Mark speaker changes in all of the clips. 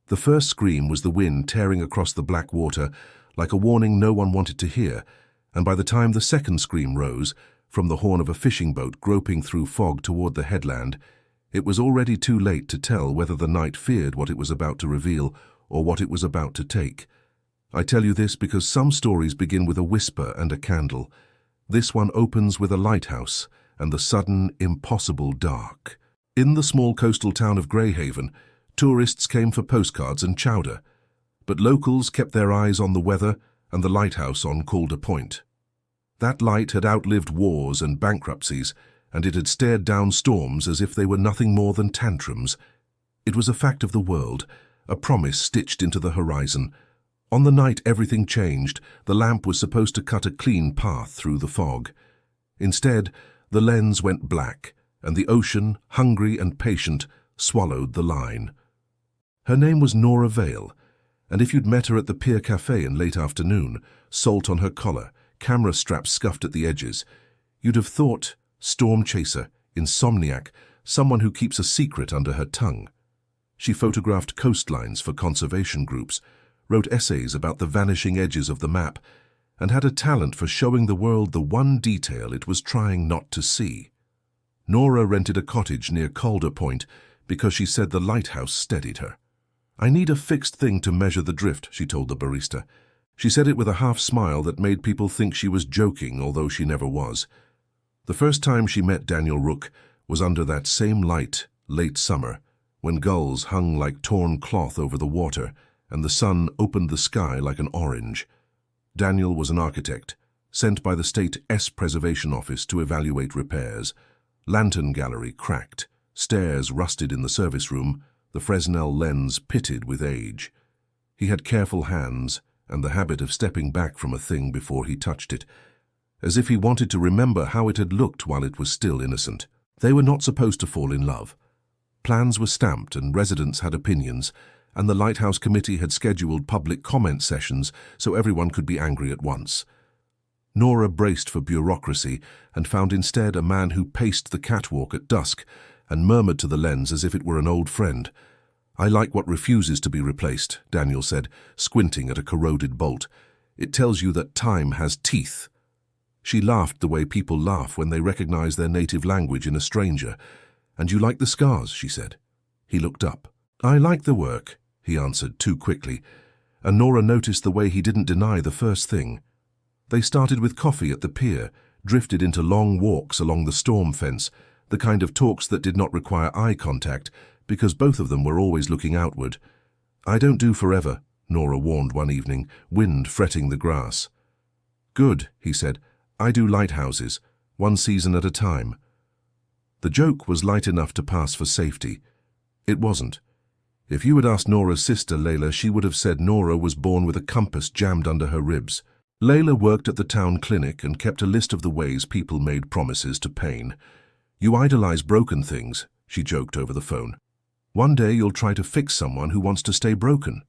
Speaker 1: The first scream was the wind tearing across the black water like a warning no one wanted to hear, and by the time the second scream rose, from the horn of a fishing boat groping through fog toward the headland, it was already too late to tell whether the night feared what it was about to reveal or what it was about to take. I tell you this because some stories begin with a whisper and a candle. This one opens with a lighthouse and the sudden, impossible dark. In the small coastal town of Greyhaven, tourists came for postcards and chowder, but locals kept their eyes on the weather and the lighthouse on Kade Point. That light had outlived wars and bankruptcies, and it had stared down storms as if they were nothing more than tantrums. It was a fact of the world, a promise stitched into the horizon. On the night everything changed, the lamp was supposed to cut a clean path through the fog. Instead, the lens went black, and the ocean, hungry and patient, swallowed the line. Her name was Nora Vale, and if you'd met her at the Pier Cafe in late afternoon, salt on her collar, camera straps scuffed at the edges, you'd have thought storm chaser, insomniac, someone who keeps a secret under her tongue. She photographed coastlines for conservation groups, wrote essays about the vanishing edges of the map, and had a talent for showing the world the one detail it was trying not to see. Nora rented a cottage near Kade Point because she said the lighthouse steadied her. "I need a fixed thing to measure the drift," she told the barista. She said it with a half-smile that made people think she was joking, although she never was. The first time she met Daniel Rook was under that same light, late summer, when gulls hung like torn cloth over the water and the sun opened the sky like an orange. Daniel was an architect, sent by the State Preservation Office to evaluate repairs. Lantern gallery cracked, stairs rusted in the service room, the Fresnel lens pitted with age. He had careful hands and the habit of stepping back from a thing before he touched it, as if he wanted to remember how it had looked while it was still innocent. They were not supposed to fall in love. Plans were stamped and residents had opinions, and the Lighthouse Committee had scheduled public comment sessions so everyone could be angry at once. Nora braced for bureaucracy and found instead a man who paced the catwalk at dusk and murmured to the lens as if it were an old friend. "I like what refuses to be replaced," Daniel said, squinting at a corroded bolt. "It tells you that time has teeth." She laughed the way people laugh when they recognize their native language in a stranger. "And you like the scars," she said. He looked up. "I like the work," he answered too quickly, and Nora noticed the way he didn't deny the first thing. They started with coffee at the pier, drifted into long walks along the storm fence, the kind of talks that did not require eye contact, because both of them were always looking outward. "I don't do forever," Nora warned one evening, wind fretting the grass. "Good," he said. "I do lighthouses, one season at a time." The joke was light enough to pass for safety. It wasn't. If you had asked Nora's sister, Layla, she would have said Nora was born with a compass jammed under her ribs. Layla worked at the town clinic and kept a list of the ways people made promises to pain. "You idolize broken things," she joked over the phone. "One day you'll try to fix someone who wants to stay broken."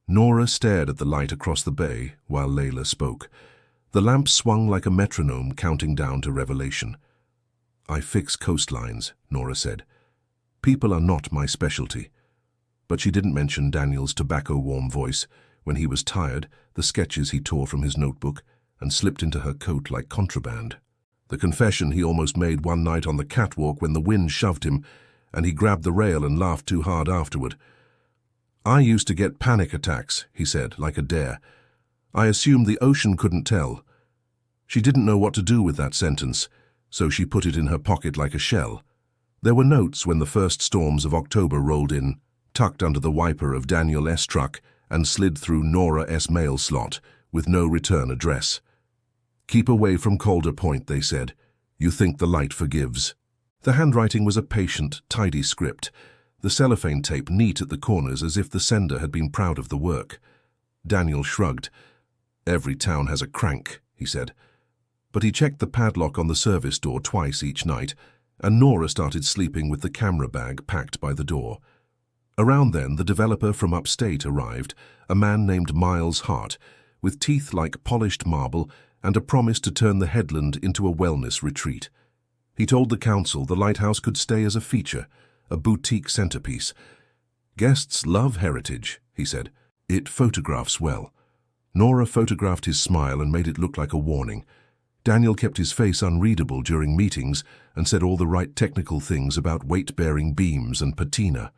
Speaker 1: Nora stared at the light across the bay while Layla spoke. The lamp swung like a metronome counting down to revelation. "I fix coastlines," Nora said. "People are not my specialty." But she didn't mention Daniel's tobacco-warm voice when he was tired, the sketches he tore from his notebook, and slipped into her coat like contraband. The confession he almost made one night on the catwalk when the wind shoved him, and he grabbed the rail and laughed too hard afterward. "I used to get panic attacks," he said, like a dare. "I assumed the ocean couldn't tell." She didn't know what to do with that sentence, so she put it in her pocket like a shell. There were notes when the first storms of October rolled in, tucked under the wiper of Daniel S. truck and slid through Nora S. mail slot with no return address. "Keep away from Kade Point," they said. "You think the light forgives." The handwriting was a patient, tidy script, the cellophane tape neat at the corners as if the sender had been proud of the work. Daniel shrugged. "Every town has a crank," he said. But he checked the padlock on the service door twice each night, and Nora started sleeping with the camera bag packed by the door. Around then, the developer from upstate arrived, a man named Miles Hart, with teeth like polished marble and a promise to turn the headland into a wellness retreat. He told the council the lighthouse could stay as a feature, a boutique centerpiece. "Guests love heritage," he said. "It photographs well." Nora photographed his smile and made it look like a warning. Daniel kept his face unreadable during meetings and said all the right technical things about weight-bearing beams and patina.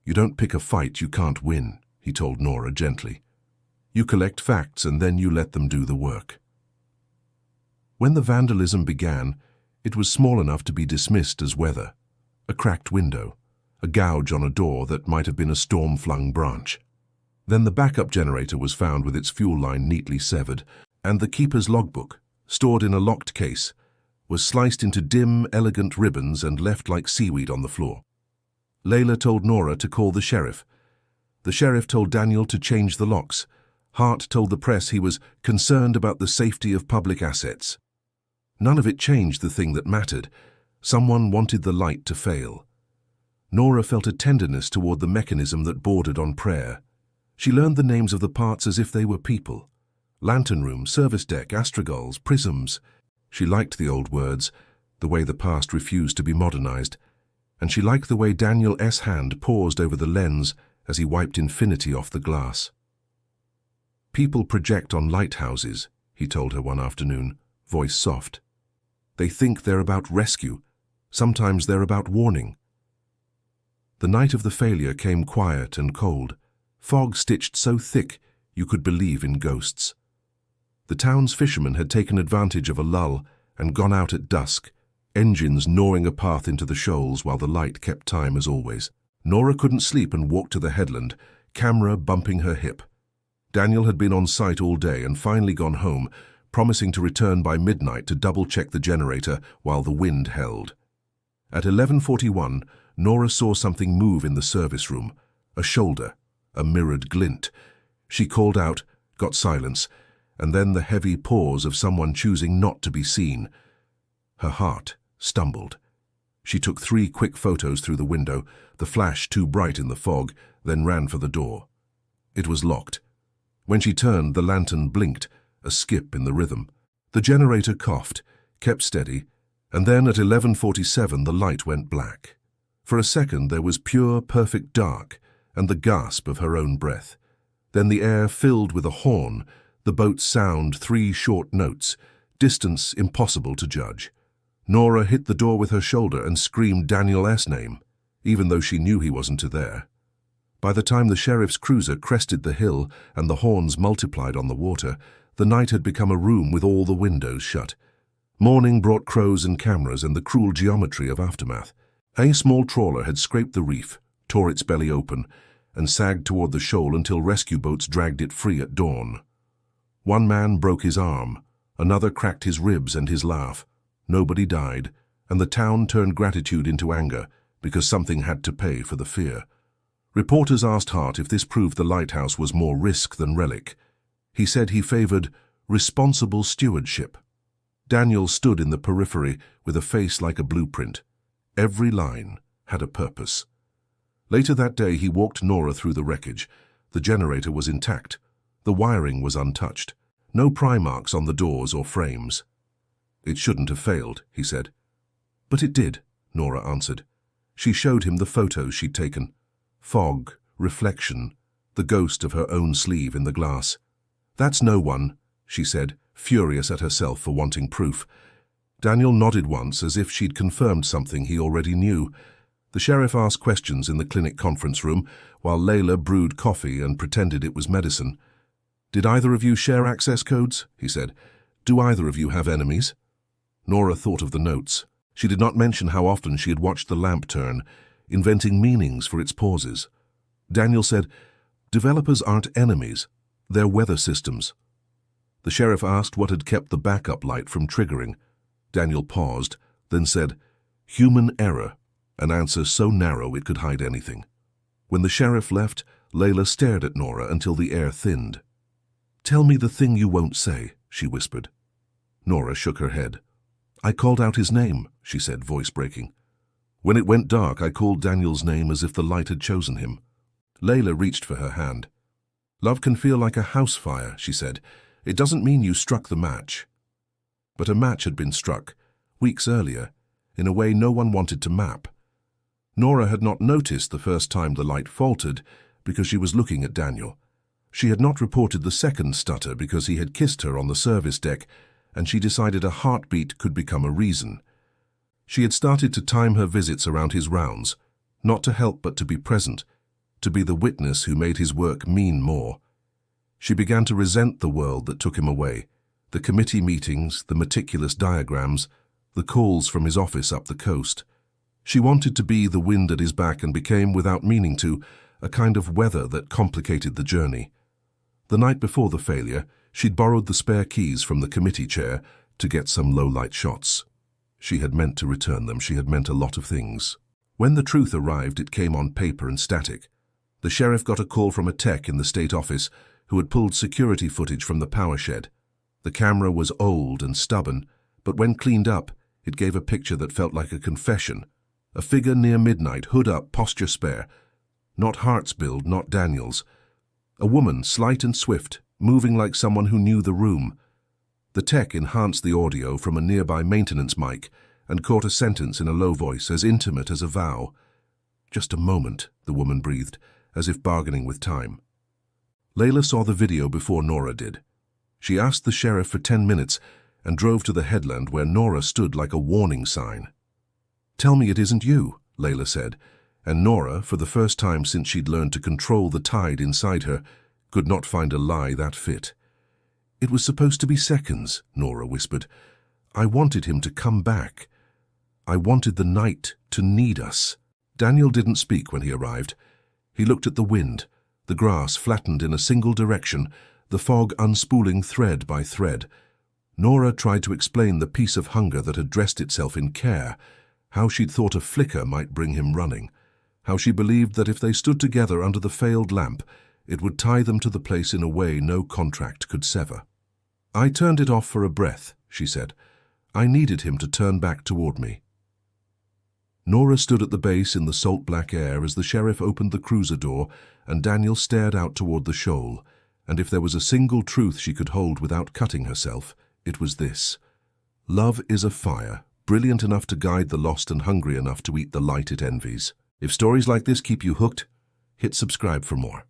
Speaker 1: "You don't pick a fight you can't win," he told Nora gently. "You collect facts and then you let them do the work." When the vandalism began, it was small enough to be dismissed as weather. A cracked window, a gouge on a door that might have been a storm-flung branch. Then the backup generator was found with its fuel line neatly severed, and the keeper's logbook, stored in a locked case, was sliced into dim, elegant ribbons and left like seaweed on the floor. Layla told Nora to call the sheriff. The sheriff told Daniel to change the locks. Hart told the press he was concerned about the safety of public assets. None of it changed the thing that mattered. Someone wanted the light to fail. Nora felt a tenderness toward the mechanism that bordered on prayer. She learned the names of the parts as if they were people. Lantern room, service deck, astragals, prisms. She liked the old words, the way the past refused to be modernized, and she liked the way Daniel S. Hand paused over the lens as he wiped infinity off the glass. "People project on lighthouses," he told her one afternoon, voice soft. "They think they're about rescue. Sometimes they're about warning." The night of the failure came quiet and cold, fog stitched so thick you could believe in ghosts. The town's fishermen had taken advantage of a lull and gone out at dusk, engines gnawing a path into the shoals while the light kept time as always. Nora couldn't sleep and walked to the headland, camera bumping her hip. Daniel had been on site all day and finally gone home, promising to return by midnight to double-check the generator while the wind held. At 11:41, Nora saw something move in the service room, a shoulder, a mirrored glint. She called out, got silence, and then the heavy pause of someone choosing not to be seen. Her heart stumbled. She took 3 quick photos through the window, the flash too bright in the fog, then ran for the door. It was locked. When she turned, the lantern blinked, a skip in the rhythm. The generator coughed, kept steady, and then at 11:47 the light went black. For a second there was pure, perfect dark and the gasp of her own breath. Then the air filled with a horn, the boat's sound 3 short notes, distance impossible to judge. Nora hit the door with her shoulder and screamed Daniel S. name, even though she knew he wasn't there. By the time the sheriff's cruiser crested the hill and the horns multiplied on the water, the night had become a room with all the windows shut. Morning brought crows and cameras and the cruel geometry of aftermath. A small trawler had scraped the reef, tore its belly open, and sagged toward the shoal until rescue boats dragged it free at dawn. One man broke his arm, another cracked his ribs and his laugh. Nobody died, and the town turned gratitude into anger because something had to pay for the fear. Reporters asked Hart if this proved the lighthouse was more risk than relic. He said he favored responsible stewardship. Daniel stood in the periphery with a face like a blueprint. Every line had a purpose. Later that day he walked Nora through the wreckage. The generator was intact. The wiring was untouched. No pry marks on the doors or frames. "It shouldn't have failed," he said. "But it did," Nora answered. She showed him the photos she'd taken. Fog, reflection, the ghost of her own sleeve in the glass. "That's no one," she said, furious at herself for wanting proof. Daniel nodded once as if she'd confirmed something he already knew. The sheriff asked questions in the clinic conference room while Layla brewed coffee and pretended it was medicine. "Did either of you share access codes?" he said. "Do either of you have enemies?" Nora thought of the notes. She did not mention how often she had watched the lamp turn, inventing meanings for its pauses. Daniel said, "Developers aren't enemies. They're weather systems." The sheriff asked what had kept the backup light from triggering. Daniel paused, then said, "Human error," an answer so narrow it could hide anything. When the sheriff left, Layla stared at Nora until the air thinned. "Tell me the thing you won't say," she whispered. Nora shook her head. "I called out his name," she said, voice breaking. "When it went dark, I called Daniel's name as if the light had chosen him." Layla reached for her hand. "Love can feel like a house fire," she said. "It doesn't mean you struck the match." But a match had been struck, weeks earlier, in a way no one wanted to map. Nora had not noticed the first time the light faltered because she was looking at Daniel. She had not reported the second stutter because he had kissed her on the service deck, and she decided a heartbeat could become a reason. She had started to time her visits around his rounds, not to help but to be present, to be the witness who made his work mean more. She began to resent the world that took him away, the committee meetings, the meticulous diagrams, the calls from his office up the coast. She wanted to be the wind at his back and became, without meaning to, a kind of weather that complicated the journey. The night before the failure, she'd borrowed the spare keys from the committee chair to get some low-light shots. She had meant to return them. She had meant a lot of things. When the truth arrived, it came on paper and static. The sheriff got a call from a tech in the state office who had pulled security footage from the power shed. The camera was old and stubborn, but when cleaned up, it gave a picture that felt like a confession. A figure near midnight, hood up, posture spare. Not Hart's build, not Daniel's. A woman, slight and swift, moving like someone who knew the room. The tech enhanced the audio from a nearby maintenance mic and caught a sentence in a low voice, as intimate as a vow. "Just a moment," the woman breathed, as if bargaining with time. Layla saw the video before Nora did. She asked the sheriff for 10 minutes and drove to the headland where Nora stood like a warning sign. "Tell me it isn't you," Layla said, and Nora, for the first time since she'd learned to control the tide inside her, could not find a lie that fit. "It was supposed to be seconds," Nora whispered. "I wanted him to come back. I wanted the night to need us." Daniel didn't speak when he arrived. He looked at the wind, the grass flattened in a single direction, the fog unspooling thread by thread. Nora tried to explain the piece of hunger that had dressed itself in care, how she'd thought a flicker might bring him running, how she believed that if they stood together under the failed lamp, it would tie them to the place in a way no contract could sever. "I turned it off for a breath," she said. "I needed him to turn back toward me." Nora stood at the base in the salt-black air as the sheriff opened the cruiser door and Daniel stared out toward the shoal, and if there was a single truth she could hold without cutting herself, it was this. Love is a fire, brilliant enough to guide the lost and hungry enough to eat the light it envies. If stories like this keep you hooked, hit subscribe for more.